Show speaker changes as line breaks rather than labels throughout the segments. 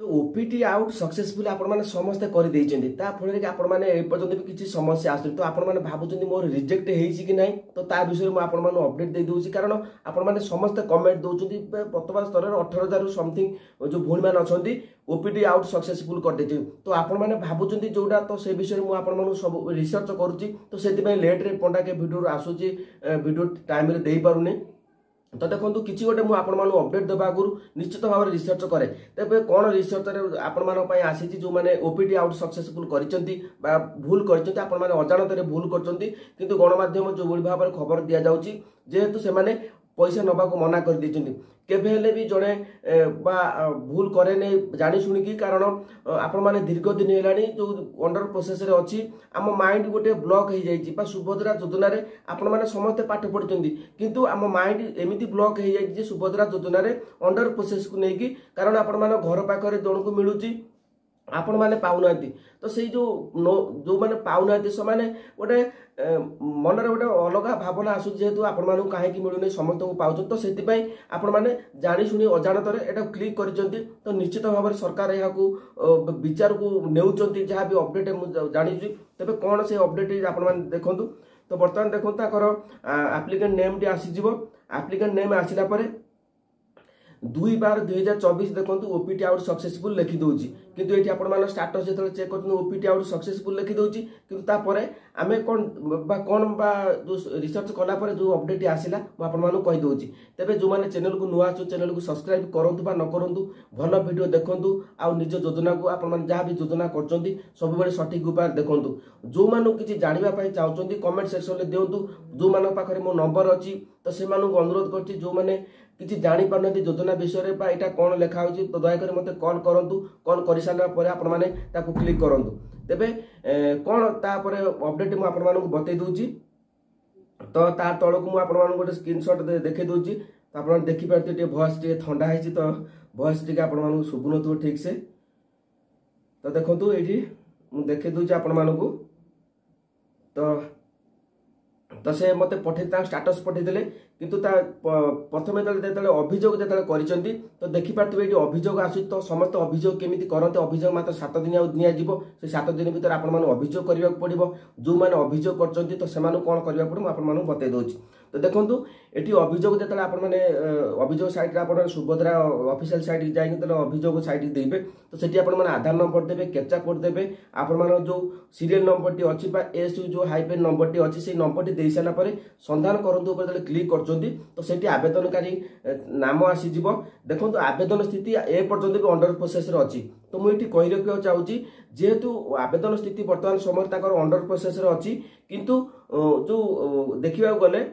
तो OPT out successful आपण माने समस्त कर देइछन्ती ता फळे कि आपण माने ए पर्यंत भी किछि समस्या आसु तो आपण माने भाबुछन्ती मोर रिजेक्ट हेइछि कि नाही तो ता विषय में आपण माने अपडेट दे दोछि कारण आपण माने समस्त कमेंट दोछन्ती वर्तमान स्तर रे 18000 समथिंग जो भूल मान अछन्ती ओपीटी आउट सक्सेसफुल कर देछि तो आपण माने भाबुछन्ती जोडा तो से विषय में आपण माने सब रिसर्च करूछि तो सेति पय लेट रे पंडा के वीडियो आसुछि वीडियो टाइम रे देई पारुनी तो देखो किसी गोटे मुझे आपण मानू अपडेट देवा आगुरी निश्चित भाव में रिसर्च करे तेज कौन रिसर्च आपण मान आसी जो मैंने ओपीटी आउट सक्सेसफुल करछन्ती बा भूल करछन्ती आपण माने अजाणत भूल करछन्ती किंतु गणमाध्यम जो भली भाव खबर दि जाउची जेहेतु से माने पैसा नबा को मना कर देछन्ती केबे हेले भी जड़े भूल करे नहीं जानी शुणिकी कारण आपण माने दीर्घ दिन हेलानी जो अंडर प्रोसेस रे अछि आम माइंड गोटे ब्लॉक हो जाइछि बा सुभद्रा योजना रे आपण माने समस्त पाठ पढिछन्ती किंतु आम माइंड एमिति ब्लॉक हो जाइछि जे सुभद्रा योजना रे अंडर प्रोसेस को नेकी कारण आपण माने घर पाखरे जण को मिलुछि आपण माने पाउनांती तो से जो माने पाउनांती से माने गोटे मन रे गोटे अलग भावना आसु जेहेतु आपण मानू काहे कि मिलुने समस्त को पाउछ तो सेति पई आपण माने जानी सुनी अजाणत रे एटा क्लिक करिसंती तो निश्चित भाव में सरकार यहा को विचार को नेउचंती जहा भी अपडेट मु जानि छि तबे कोन से अपडेट आपण माने देखंतु तो वर्तमान देखंतु ताकर एप्लिकेंट नेम टी आसी जिवो एप्लिकेंट नेम आसिला परे 2/2024 देखो ओपीटी आउट सक्सेसफुल लिखि दउची किंतु एठी आपण मान स्टेटस जेतले चेक करथु ओपीटी आउट सक्सेसफुल लिखि दउची किंतु ता परे आमे कोन बा जो रिसर्च कला परे जो अपडेट आसिला म आपण मानु कहि दउची तबे जो माने चैनल को नुआ छु चैनल को सब्सक्राइब करंतु बा न करंतु भलो वीडियो देखंतु आ निज योजना को आपण मान जहा भी योजना करचंती सब बेले सटीक उपाय देखंतु जो मानु किछि जानिबा पई चाहउचंती कमेंट सेक्शन ले देउंतु जो मानो पाखरे मो नंबर अछि तो से मानु अनुरोध करछि जो माने किछि जानि पारनती योजना विषय रे बा एटा कोन लेखा होछि तो दया करे मते कॉल करंतु कॉल करि साला परे आपण माने ताकू क्लिक करंतु तेबे कोन ता परे अपडेट मु आपण मानू बतै दोछि तो तार तळकु मु आपण मानू गोटे स्क्रीनशॉट देखै दोछि तो आपण देखि पारते टे वॉइस टे ठंडा हैछि तो वॉइस टे आपण मानू सुबुन तो ठीक से तो देखंतु एठी मु देखै दोछि आपण मानू तो से मते पठे स्टेटस पठे देले किंतु प्रथमे जेतले अभियोग जेतले करिसंती तो देखि पारथिबे एटी अभियोग आसु तो समस्त अभियोग केमिति करंते अभियोग मात्र 7 दिन निया जीवो से 7 दिन भीतर आपण माने अभियोग करिया पड़िबो जो माने अभियोग करचंती तो सेमानु कोन करिया पड़िबो आपण मानु बतै दोछि तो देखंतु एटी अभियोग जेतले आपण माने अभियोग साइट रे आपण सुभद्रा ऑफिशियल साइट जाई तले अभियोग साइट देबे तो सेठी आपण माने आधार नंबर देबे कैप्चा कोड देबे आपण माने जो सीरियल नंबर टी अछि बा एसयू जो हाइपेन नंबर टी अछि से नंबर टी देई साला परे संधान करंतु ऊपर क्लिक करचंती तो सेठी आवेदनकारी नाम आसी जिवो देखंतु आवेदन स्थिति ए पर्यंत भी अंडर प्रोसेस रे अछि तो मु एठी कहि रखियो चाहूची जेहेतु आवेदन स्थिति वर्तमान समय ताकर अंडर प्रोसेस रे अछि किंतु जो देखिबा गले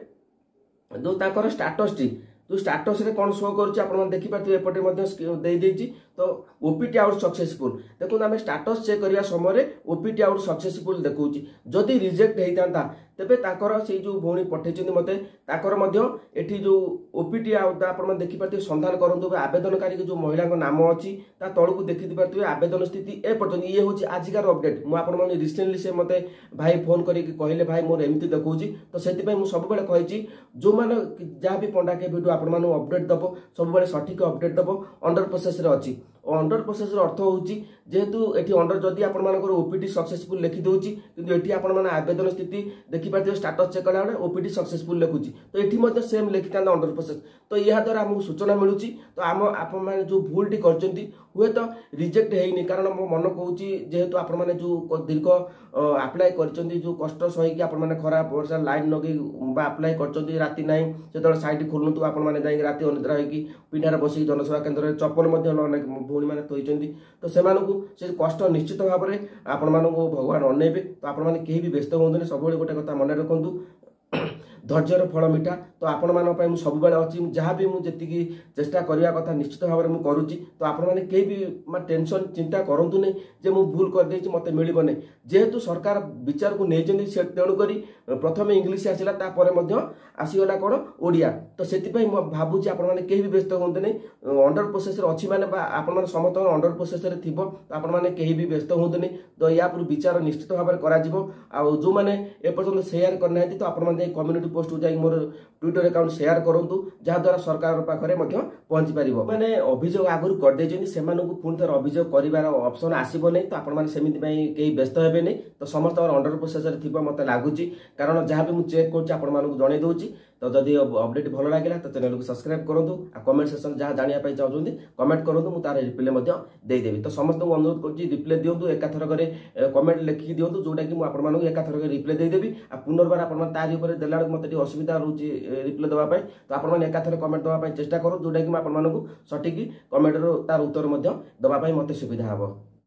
जो ताकर स्टेटस टी जो स्टेटस रे कोन शो करूची आपण मन देखि पाथि एपटे मध्ये देई देछि तो ओपीटी आउट सक्सेसफुल देखो आम स्टेटस चेक करिया समय रे ओपीटी आउट सक्सेसफुल देखौची जदि रिजेक्ट हेइतांता तेबे ताकर से जो भौणी पठेचनी मते ताकर मध्ये एठी जो ओपीटी आउट आपण मन देखि पाथि संधान करंतु आवेदनकारी के जो महिला को नाम अछि ता तळकु देखि पाथि आवेदन स्थिति ए पर्यंत ये होची आजिकार अपडेट मु आपण मन रिसेंटली से मते भाई फोन करी के कहले भाई मोर एमिति देखौची तो सेति पय मु सब बेले कहिची जो माने जहा भी पंडा के वीडियो आपण मानु अपडेट दबो सब बेले सठिक अपडेट दबो अंडर प्रोसेस रे अछि अंडर प्रोसेस रो अर्थ होउची जेहेतु एठी अंडर जदी आपण मानकर ओपीटी सक्सेसफुल लिखि दोउची किंतु एठी आपण माने आवेदन स्थिति देखि पाथि स्टेटस चेक कला ओपीटी सक्सेसफुल लिखुची तो एठी मध्ये सेम लिखितांदा अंडर प्रोसेस तो यहा द्वारा हमहु सूचना मिलुची तो आपण माने जो भूल टी करचंती हुए तो रिजेक्ट हेइनी कारण मो मन कहूची जेहेतु आपण माने जो दीर्घ अप्लाई करचंती जो कष्ट सही कि आपण माने खराब वर्षा लाइन नगे बा अप्लाई करचंती राती नाही जेतळ साइट खोलनतु आपण माने जाई राती अनिद्रा होई पिंडार बसी जनसेवा केंद्र रे चप्पल मध्ये अनेक भूणी माने तोइचंती तो सेमानकु से कष्ट निश्चित भाव में आपण मानकु भगवान अनेबे तो आपण माने केही भी व्यस्त होंदने सब बेले गोटे कथा मन रखंतु धैर्यर फल मिठा तो आपण मान पय मु सब बेले अछि जहां भी मु जेतिकी चेष्टा करिया कथा निश्चित भाव में मु करूची तो आपण माने केही भी मा टेंशन चिंता करंतु नै जे मु भूल कर देछि मते मिलिबो नै जेहेतु सरकार विचार को नै जंदी से तेणु करी प्रथम इंग्लिश आसिला ता परे मध्ये आसीगला कोन ओडिया तो सेति पय मु भाबुची आपण माने केही भी व्यस्त होंदे नै अंडर प्रोसेस रे अछि माने बा आपण माने समस्त अंडर प्रोसेस रे थिबो तो आपण माने केही भी व्यस्त होंदे नै तो या पर विचार निश्चित भाव में करा जिवो आ जो माने ए पर्यंत शेयर करना है तो आपण माने कम्युनिटी पोस्ट को जाई मोर ट्विटर अकाउंट शेयर करंतु जहाँ द्वारा सरकार पाखरे मध्य पहुंची परिबो माने अभियोग आगु कर देजनी सेमानकु पुन थर अभियोग करिवार ऑप्शन आसीबो नै तो आपण माने सेमिति पई केही व्यस्त हेबे नै तो समस्त अंडर प्रोसेस रे थिबो मते लागुची कारण जहाँ भी मु चेक करछि आपण मानकु जणे दोछि तो जदि अपडेट भल लागिला तो चैनल को सब्सक्राइब करंतु आ कमेंट सेक्शन जहाँ जानिया पई चाहउछन्ती कमेंट करंतु मु तार रिप्लाई मध्य देई देबी तो समस्त को अनुरोध करछि रिप्लाई दियंतु एका थर करे कमेंट लिखि दियंतु जोटा कि मु आपण मानकु एका थर करे रिप्लाई देई देबी आ पुनर्बार आपण मान तारि ऊपर देला मते असुविधा रहउछि रिप्लाई देबा पई तो आपण मान एका थर कमेंट देबा पई चेष्टा करू जोटा कि मु आपण मानकु सटीक कमेंट रो तार उत्तर मध्य देबा पई मते सुविधा हबो।